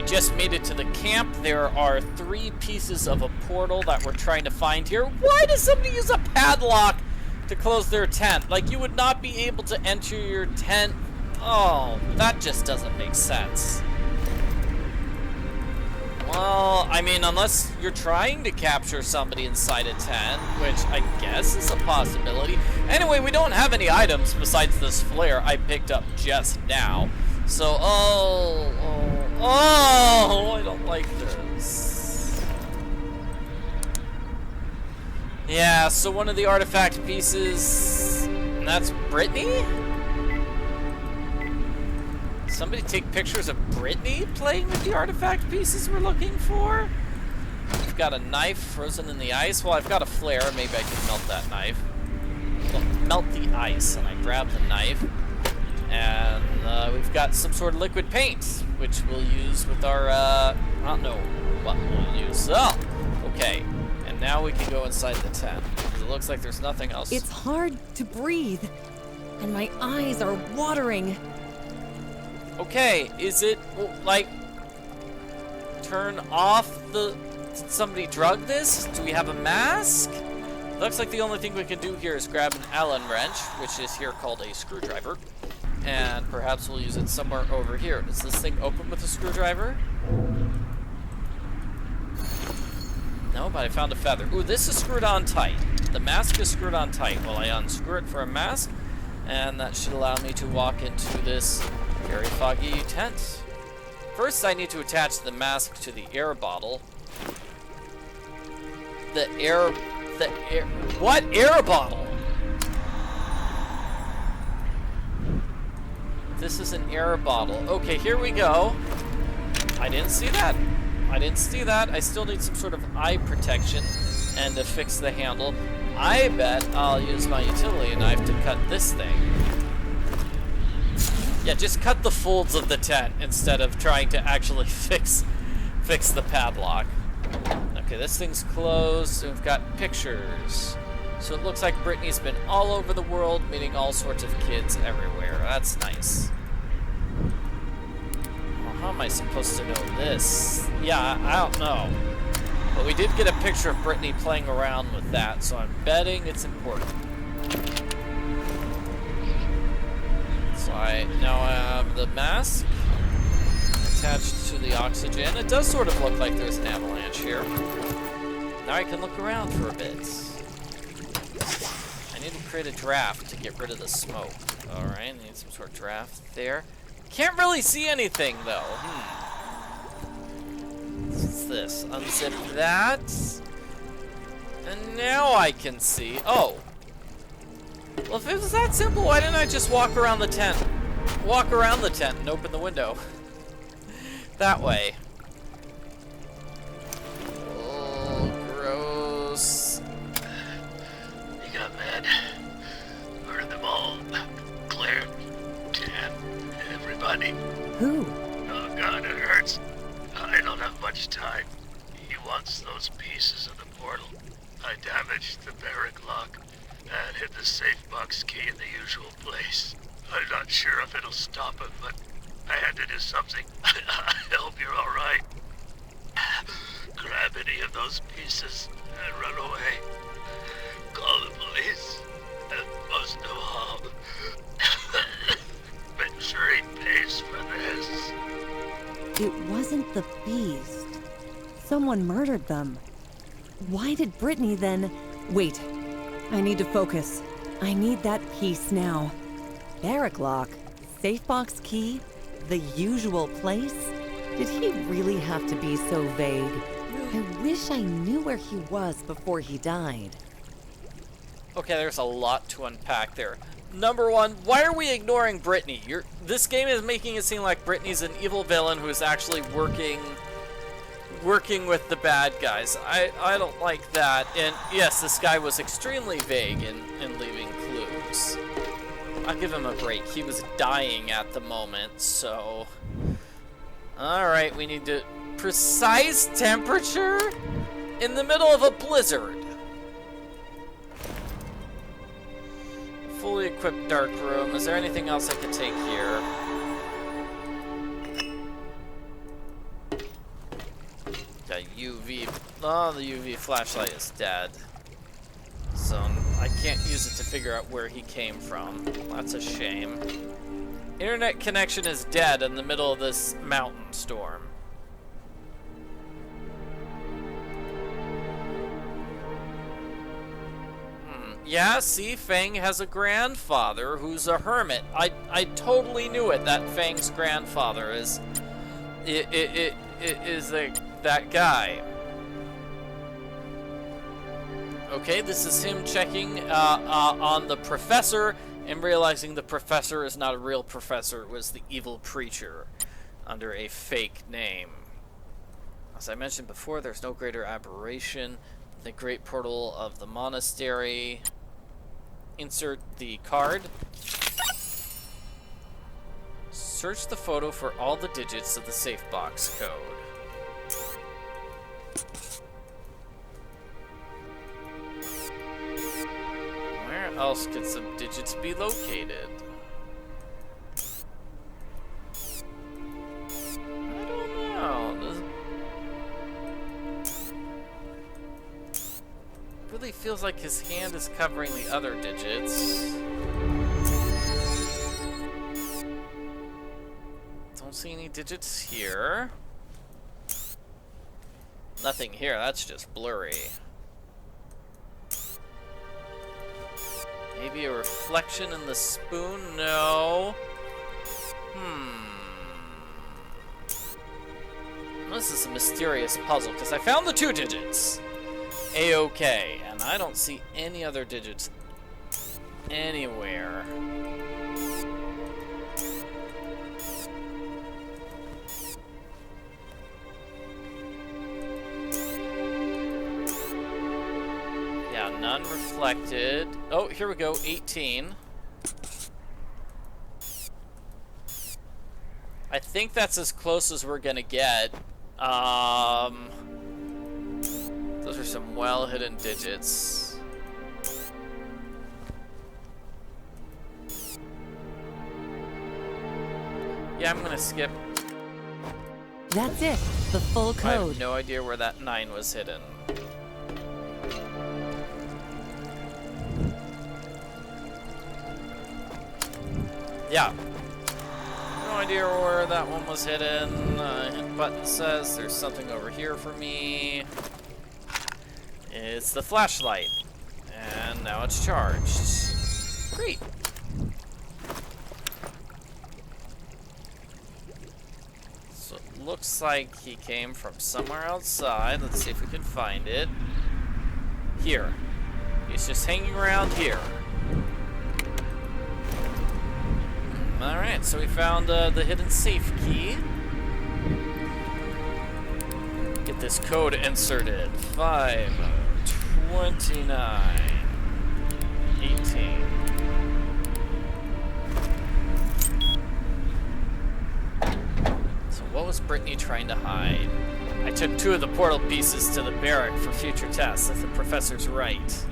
just made it to the camp. There are 3 pieces of a portal that we're trying to find here. Why does somebody use a padlock to close their tent? Like, you would not be able to enter your tent. Oh, that just doesn't make sense. Well, I mean, unless you're trying to capture somebody inside a tent, which I guess is a possibility. Anyway, we don't have any items besides this flare I picked up just now. So, I don't like this. Yeah, so one of the artifact pieces, and that's Brittany? Somebody take pictures of Brittany playing with the artifact pieces we're looking for? We've got a knife frozen in the ice. Well, I've got a flare. Maybe I can melt that knife. Well, melt the ice, and I grab the knife. And we've got some sort of liquid paint, which we'll use with our, I don't know what we'll use. Oh, okay. And now we can go inside the tent, because it looks like there's nothing else. It's hard to breathe, and my eyes are watering. Okay, is it, like, turn off the... Did somebody drug this? Do we have a mask? Looks like the only thing we can do here is grab an Allen wrench, which is here called a screwdriver. And perhaps we'll use it somewhere over here. Does this thing open with a screwdriver? No, but I found a feather. Ooh, this is screwed on tight. The mask is screwed on tight. Well, I unscrew it for a mask, and that should allow me to walk into this very foggy tent. First, I need to attach the mask to the air bottle. What air bottle? This is an air bottle. Okay, here we go. I didn't see that. I still need some sort of eye protection and to fix the handle. I bet I'll use my utility knife to cut this thing. Yeah, just cut the folds of the tent instead of trying to actually fix the padlock. Okay, this thing's closed. We've got pictures. So it looks like Brittany's been all over the world, meeting all sorts of kids everywhere. That's nice. Well, how am I supposed to know this? Yeah, I don't know. But we did get a picture of Brittany playing around with that, so I'm betting it's important. So I now have the mask attached to the oxygen. It does sort of look like there's an avalanche here. Now I can look around for a bit. I need to create a draft to get rid of the smoke. Alright, I need some sort of draft there. Can't really see anything though. What's this? Unzip that. And now I can see. Oh. Well, if it was that simple, why didn't I just walk around the tent? Walk around the tent and open the window. That way. Oh, gross. You got mad. Murdered them all. Claire, Dan, everybody. Who? Oh God, it hurts. I don't have much time. He wants those pieces of the portal. I damaged the barrack lock and hid the safe box key in the usual place. I'm not sure if it'll stop him, but I had to do something. I hope you're all right. Grab any of those pieces and run away. Call the police. And most of all, make sure he pays for this. It wasn't the beast. Someone murdered them. Why did Brittany then... Wait. I need to focus. I need that piece now. Barrack lock, safe box key, the usual place? Did he really have to be so vague? I wish I knew where he was before he died. Okay, there's a lot to unpack there. Number one, why are we ignoring Brittany? This game is making it seem like Brittany's an evil villain who is actually working with the bad guys. I don't like that. And yes, this guy was extremely vague in leaving clues. I'll give him a break. He was dying at the moment, so... Alright, we need to... Precise temperature? In the middle of a blizzard. Fully equipped dark room. Is there anything else I could take here? UV. Oh, the UV flashlight is dead. So I can't use it to figure out where he came from. That's a shame. Internet connection is dead in the middle of this mountain storm. Yeah, see, Fang has a grandfather who's a hermit. I totally knew it. That Fang's grandfather is that guy. Okay, this is him checking on the professor and realizing the professor is not a real professor. It was the evil preacher under a fake name. As I mentioned before, there's no greater aberration. The great portal of the monastery. Insert the card. Search the photo for all the digits of the safe box code. Where else could some digits be located? I don't know. Really feels like his hand is covering the other digits. Don't see any digits here. Nothing here, that's just blurry. Maybe a reflection in the spoon? No. This is a mysterious puzzle, because I found the 2 digits. A-okay, and I don't see any other digits anywhere. Yeah, none reflected. Oh, here we go, 18. I think that's as close as we're gonna get. Those are some well-hidden digits. Yeah, I'm gonna skip. That's it. The full I have code. no idea where that 9 was hidden. Yeah. No idea where that one was hidden. Hit button says there's something over here for me. It's the flashlight. And now it's charged. Great. So it looks like he came from somewhere outside. Let's see if we can find it. Here. He's just hanging around here. Alright, so we found the hidden safe key. Get this code inserted. 5, 29, 18. So what was Brittany trying to hide? I took 2 of the portal pieces to the barrack for future tests, if the professor's right.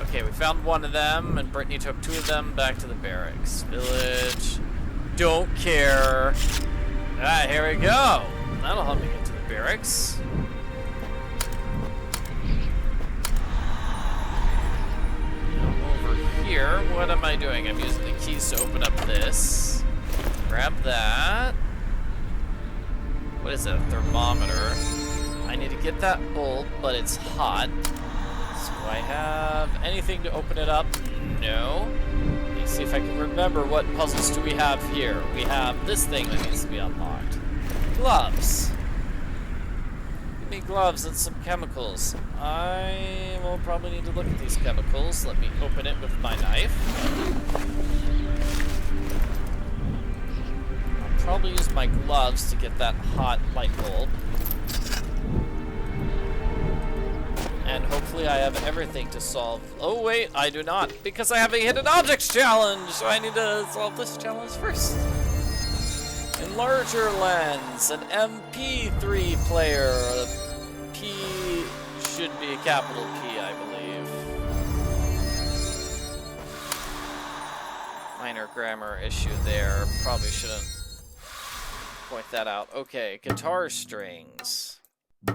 Okay, we found 1 of them, and Brittany took 2 of them back to the barracks. Village. Don't care. Ah, here we go. That'll help me get to the barracks. Now over here, what am I doing? I'm using the keys to open up this. Grab that. What is that? A thermometer. I need to get that bulb, but it's hot. Do I have anything to open it up? No. Let me see if I can remember what puzzles do we have here. We have this thing that needs to be unlocked. Gloves. Give me gloves and some chemicals. I will probably need to look at these chemicals. Let me open it with my knife. I'll probably use my gloves to get that hot light bulb. And hopefully I have everything to solve. Oh wait, I do not, because I have a hidden objects challenge, so I need to solve this challenge first. Enlarger lens, an MP3 player. The P should be a capital P, I believe. Minor grammar issue there. Probably shouldn't point that out. Okay, guitar strings. I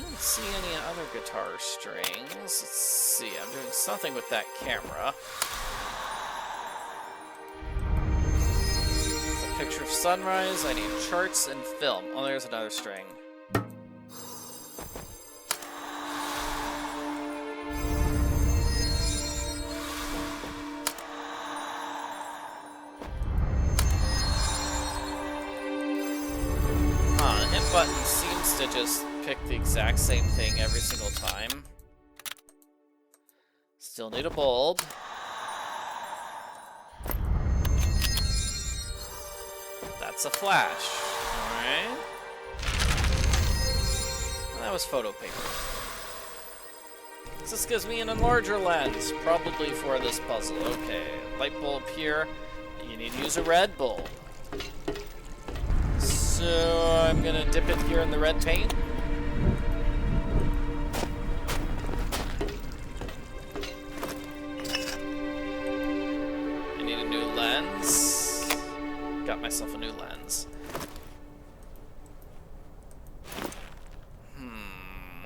don't see any other guitar strings. Let's see, I'm doing something with that camera. It's a picture of sunrise. I need charts and film. Oh, there's another string. Button seems to just pick the exact same thing every single time. Still need a bulb. That's a flash. Alright. And that was photo paper. This gives me an enlarger lens, probably for this puzzle. Okay, light bulb here. You need to use a red bulb. So I'm gonna dip it here in the red paint. I need a new lens. Got myself a new lens.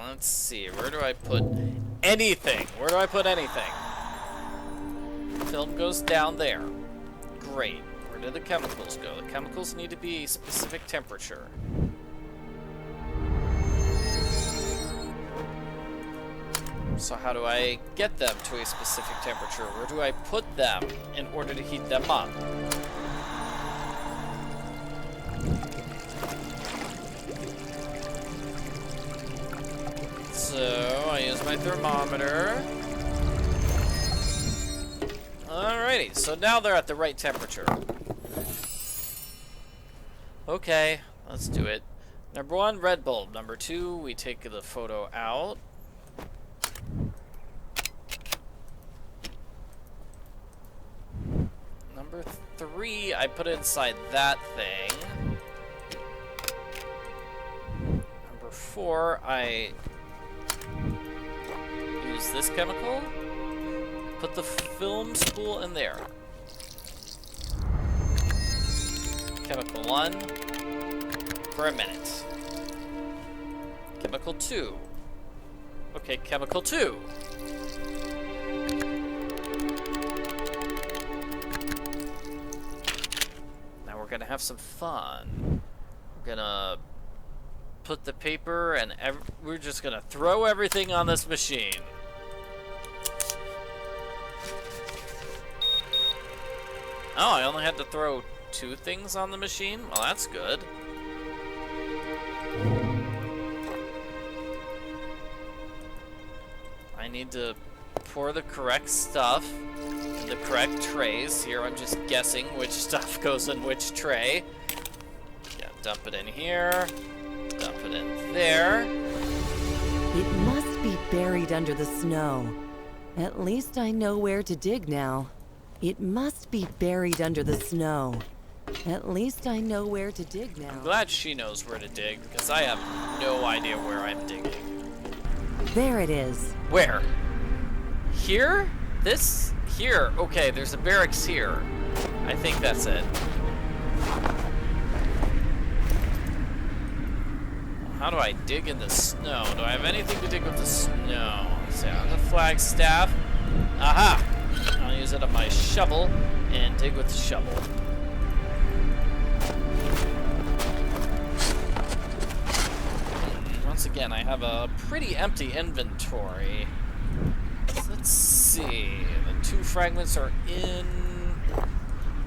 Let's see, where do I put anything? Where do I put anything? Film goes down there. Great. Where do the chemicals go? The chemicals need to be a specific temperature. So how do I get them to a specific temperature? Where do I put them in order to heat them up? So I use my thermometer. Alrighty, so now they're at the right temperature. Okay, let's do it. Number 1, red bulb. Number 2, we take the photo out. Number 3, I put it inside that thing. Number 4, I use this chemical. Put the film spool in there. Chemical 1 for a minute. Chemical 2. Okay, chemical 2. Now we're gonna have some fun. We're gonna put the paper and we're just gonna throw everything on this machine. Oh, I only had to throw 2 things on the machine? Well, that's good. I need to pour the correct stuff in the correct trays. Here I'm just guessing which stuff goes in which tray. Yeah, dump it in here. Dump it in there. It must be buried under the snow. At least I know where to dig now. It must be buried under the snow. At least I know where to dig now. I'm glad she knows where to dig, because I have no idea where I'm digging. There it is. Where? Here? This? Here. Okay, there's a barracks here. I think that's it. How do I dig in the snow? Do I have anything to dig with the snow? Let's see, on the flagstaff. Aha! I'll use it on my shovel and dig with the shovel. Once again, I have a pretty empty inventory. Let's see. The 2 fragments are in.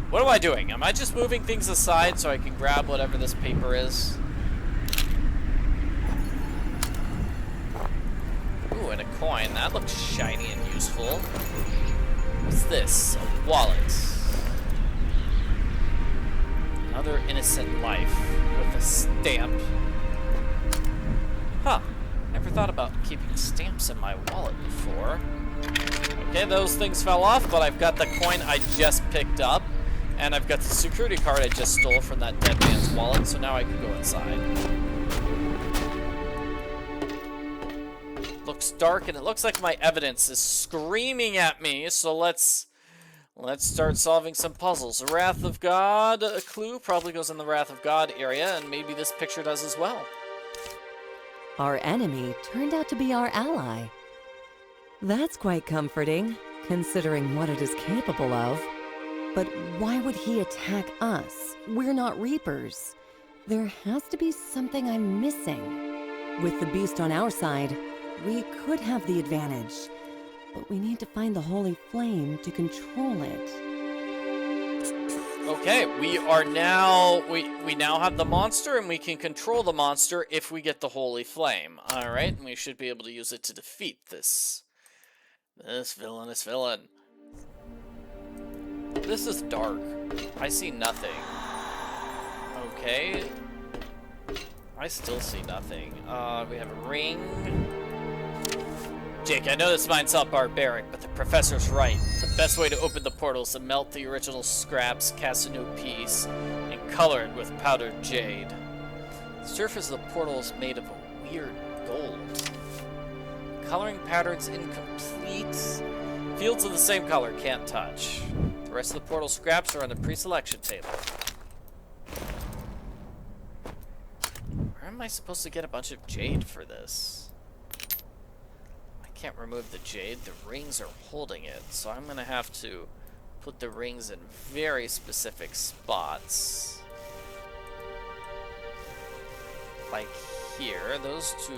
What am I doing? Am I just moving things aside so I can grab whatever this paper is? Ooh, and a coin. That looks shiny and useful. What's this? A wallet. Another innocent life with a stamp. Huh. Never thought about keeping stamps in my wallet before. Okay, those things fell off, but I've got the coin I just picked up, and I've got the security card I just stole from that dead man's wallet, so now I can go inside. looks dark, and it looks like my evidence is screaming at me, so let's start solving some puzzles. The Wrath of God, a clue, probably goes in the Wrath of God area, and maybe this picture does as well. Our enemy turned out to be our ally. That's quite comforting, considering what it is capable of. But why would he attack us? We're not Reapers. There has to be something I'm missing. With the beast on our side, we could have the advantage. But we need to find the holy flame to control it. Okay, we are now, we now have the monster, and we can control the monster if we get the holy flame. Alright, and we should be able to use it to defeat this villainous villain. This is dark. I see nothing. Okay. I still see nothing. We have a ring. Jake, I know this might sound barbaric, but the professor's right. The best way to open the portal is to melt the original scraps, cast a new piece, and color it with powdered jade. The surface of the portal is made of a weird gold. Coloring pattern's incomplete. Fields of the same color can't touch. The rest of the portal scraps are on the pre-selection table. Where am I supposed to get a bunch of jade for this? Can't remove the jade. The rings are holding it, so I'm gonna have to put the rings in very specific spots, like here. Those two.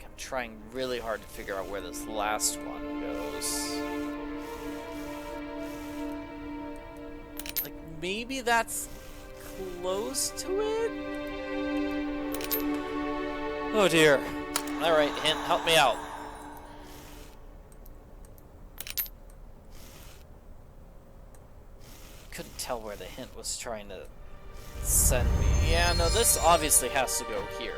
I'm trying really hard to figure out where this last one goes. Maybe that's close to it? Oh dear. Alright, hint, help me out. Couldn't tell where the hint was trying to send me. Yeah, no, this obviously has to go here.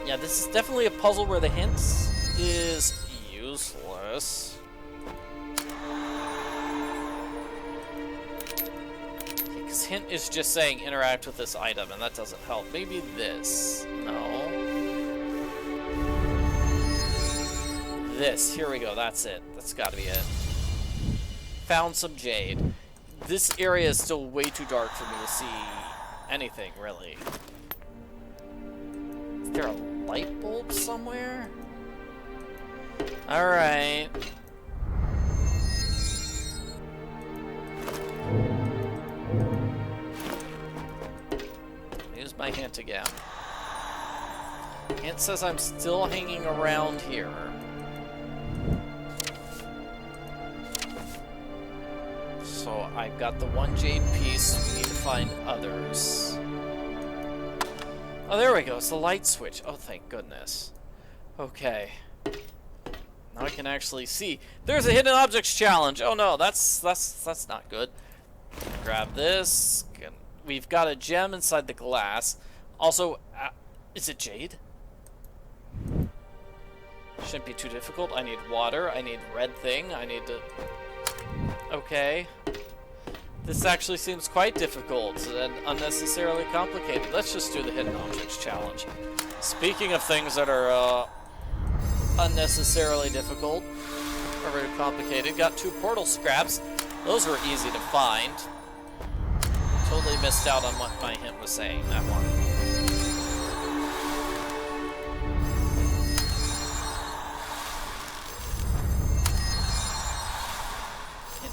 Yeah, this is definitely a puzzle where the hint is useless. Because hint is just saying interact with this item, and that doesn't help. Maybe this. No. This. Here we go. That's it. That's gotta be it. Found some jade. This area is still way too dark for me to see anything, really. Is there a light bulb somewhere? Alright. Use my hint again. Hint says I'm still hanging around here. So I've got the one jade piece. We need to find others. Oh, there we go. It's the light switch. Oh, thank goodness. Okay. Now I can actually see. There's a hidden objects challenge. Oh no, that's not good. Grab this. We've got a gem inside the glass. Also, is it jade? Shouldn't be too difficult. I need water. I need red thing. I need to... Okay. This actually seems quite difficult and unnecessarily complicated. Let's just do the hidden objects challenge. Speaking of things that are unnecessarily difficult or very complicated, got 2 portal scraps. Those were easy to find. Totally missed out on what my hint was saying, that one.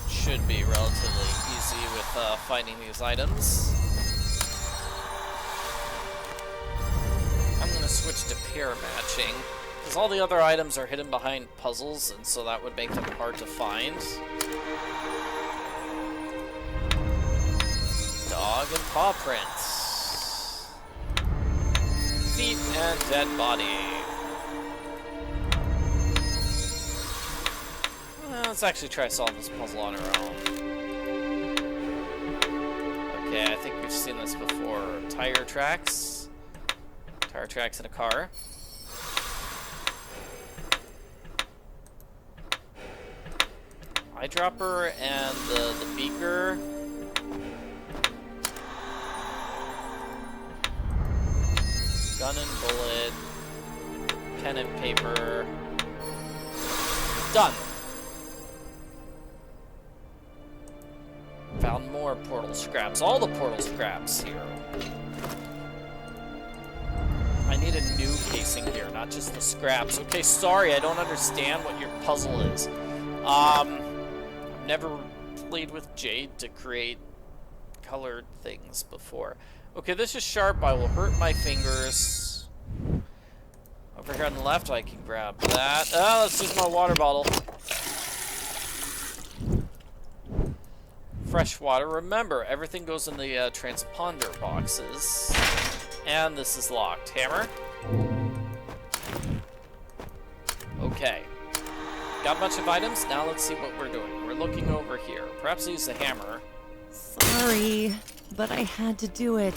Should be relatively easy with finding these items. I'm going to switch to pair matching, because all the other items are hidden behind puzzles, and so that would make them hard to find. Dog and paw prints. Feet and dead body. Let's actually try to solve this puzzle on our own. Okay, I think we've seen this before. Tire tracks. Tire tracks in a car. eyedropper and the beaker. Gun and bullet. Pen and paper. Done. Found more portal scraps. All the portal scraps here. I need a new casing here, not just the scraps. Okay, sorry, I don't understand what your puzzle is. I've never played with jade to create colored things before. Okay, this is sharp. I will hurt my fingers. Over here on the left, I can grab that. Oh, let's use my water bottle. Fresh water. Remember, everything goes in the transponder boxes. And this is locked. Hammer. Okay. Got a bunch of items. Now let's see what we're doing. We're looking over here. Perhaps use the hammer. Sorry, but I had to do it.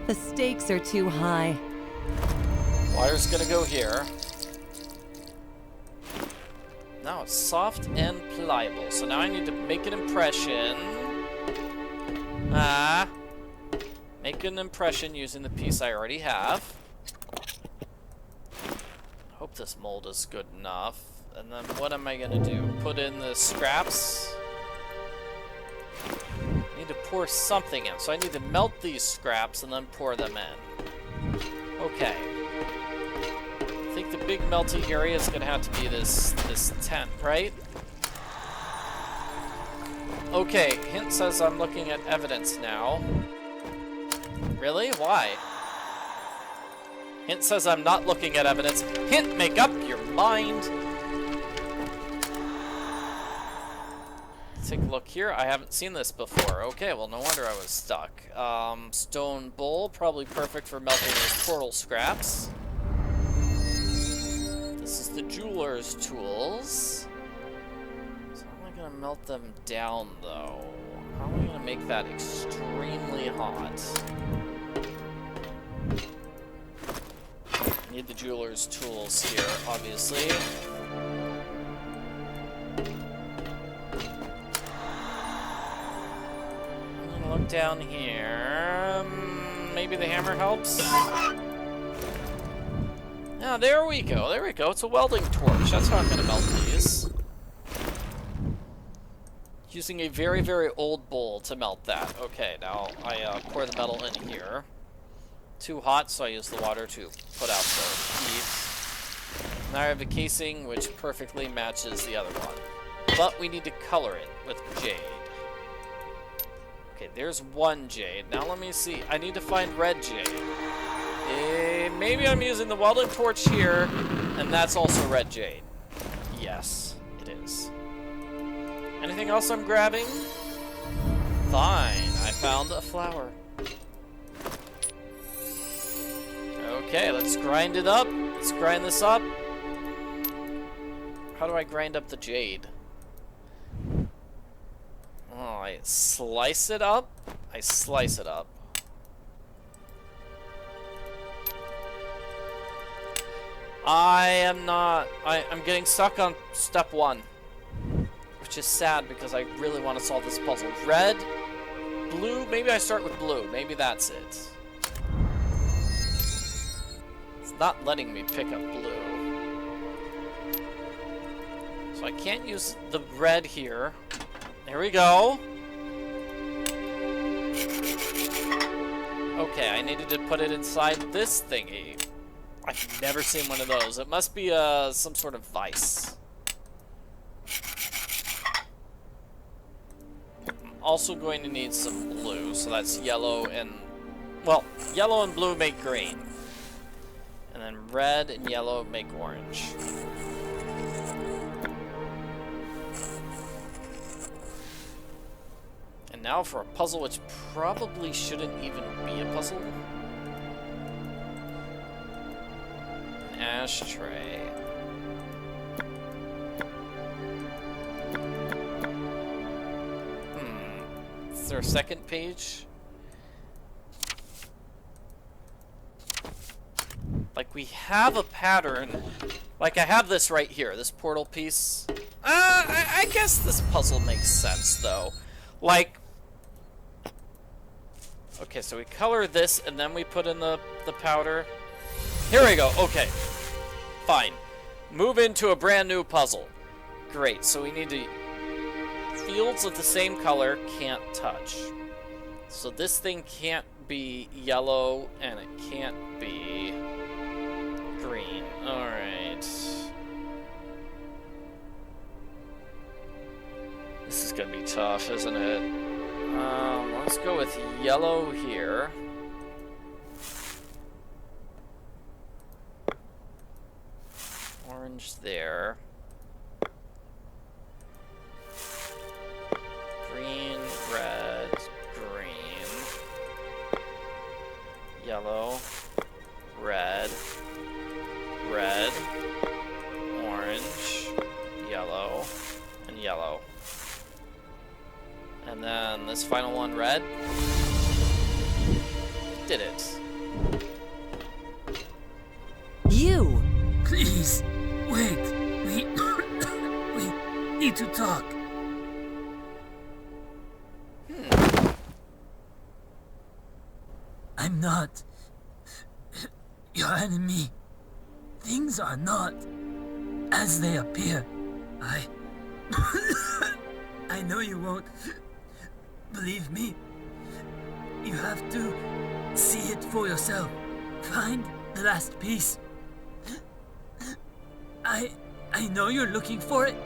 The stakes are too high. Wire's gonna go here. Now it's soft and pliable. So now I need to make an impression. Make an impression using the piece I already have. Hope this mold is good enough. And then what am I gonna do? Put in the scraps. I need to pour something in. So I need to melt these scraps and then pour them in. Okay. I think the big melting area is gonna have to be this tent, right? Okay, hint says I'm looking at evidence now. Really? Why? Hint says I'm not looking at evidence. Hint, make up your mind. Take a look here. I haven't seen this before. Okay, well, no wonder I was stuck. Stone bowl, probably perfect for melting those portal scraps. This is the jeweler's tools. So how am I gonna melt them down, though? How am I gonna make that extremely hot? Need the jeweler's tools here, obviously. I'm gonna look down here. Maybe the hammer helps? Oh, there we go. There we go. It's a welding torch. That's how I'm gonna melt these. Using a very, very old bowl to melt that. Okay, now I pour the metal in here. Too hot, so I use the water to put out the heat. Now I have a casing which perfectly matches the other one. But we need to color it with jade. Okay, there's one jade. Now let me see. I need to find red jade. Maybe I'm using the welding torch here, and that's also red jade. Yes, it is. Anything else I'm grabbing? Fine, I found a flower. Okay, let's grind it up. Let's grind this up. How do I grind up the jade? Oh, I slice it up. I slice it up. I'm getting stuck on step 1. Which is sad because I really want to solve this puzzle. Red, blue, maybe I start with blue. Maybe that's it. It's not letting me pick up blue. So I can't use the red here. There we go. Okay, I needed to put it inside this thingy. I've never seen one of those. It must be some sort of vice. I'm also going to need some blue, so that's yellow and... Well, yellow and blue make green. And then red and yellow make orange. And now for a puzzle which probably shouldn't even be a puzzle. An ashtray. Is there a second page? Like we have a pattern. Like I have this right here, this portal piece. I guess this puzzle makes sense, though. Like, okay, so we color this, and then we put in the powder. Here we go. Okay, fine. Move into a brand new puzzle. Great, so we need to... Fields of the same color can't touch. So this thing can't be yellow, and it can't be green. Alright. This is gonna be tough, isn't it? Let's go with yellow here. Orange there. Green, red, green. Yellow, red, red, orange, yellow, and yellow. And then this final one, red. Did it. You! Please, wait. We need to talk. I'm not your enemy. Things are not as they appear. I know you won't believe me. You have to see it for yourself. Find the last piece. I know you're looking for it.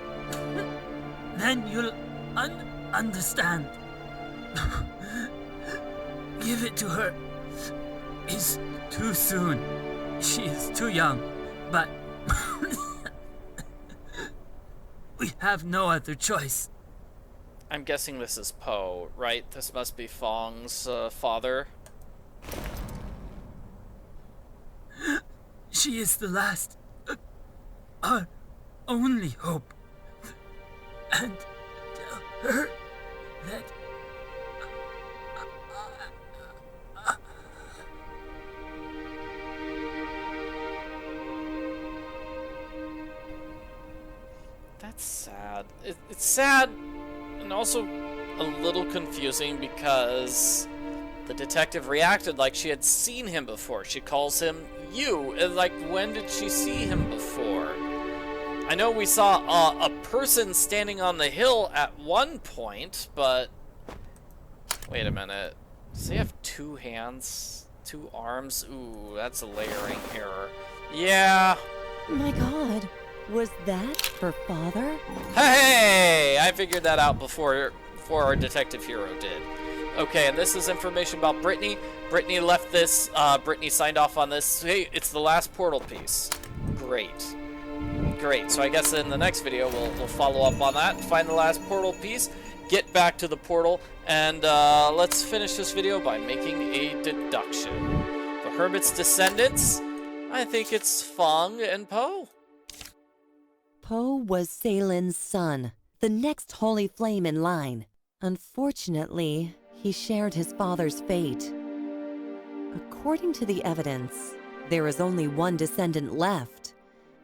Then you'll understand. Give it to her. It's too soon. She is too young, but we have no other choice. I'm guessing this is Poe, right? This must be Fang's father. She is the last, our only hope. And tell her that That's sad. It's sad and also a little confusing because the detective reacted like she had seen him before. She calls him you. And like, when did she see him before? I know we saw a person standing on the hill at one point, but... Wait a minute. Does he have 2 hands? 2 arms? Ooh, that's a layering error. Yeah. My God, was that her father? Hey! I figured that out before our detective hero did. Okay, and this is information about Brittany. Brittany left this, Brittany signed off on this. Hey, it's the last portal piece. Great. Great, so I guess in the next video we'll follow up on that, find the last portal piece, get back to the portal, and let's finish this video by making a deduction. The hermit's descendants, I think it's Fang and Poe. Poe was Salen's son, the next holy flame in line. Unfortunately, he shared his father's fate. According to the evidence, there is only one descendant left.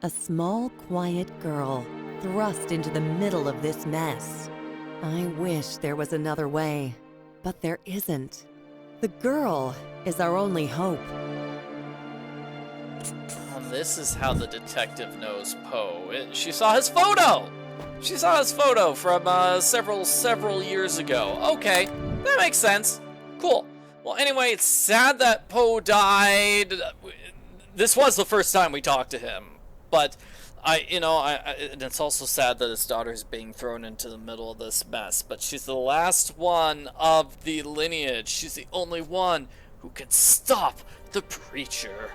A small, quiet girl thrust into the middle of this mess. I wish there was another way, but there isn't. The girl is our only hope. This is how the detective knows Poe. She saw his photo! She saw his photo from several years ago. Okay, that makes sense. Cool. Well, anyway, it's sad that Poe died. This was the first time we talked to him. But, and it's also sad that his daughter's being thrown into the middle of this mess. But she's the last one of the lineage. She's the only one who can stop the preacher.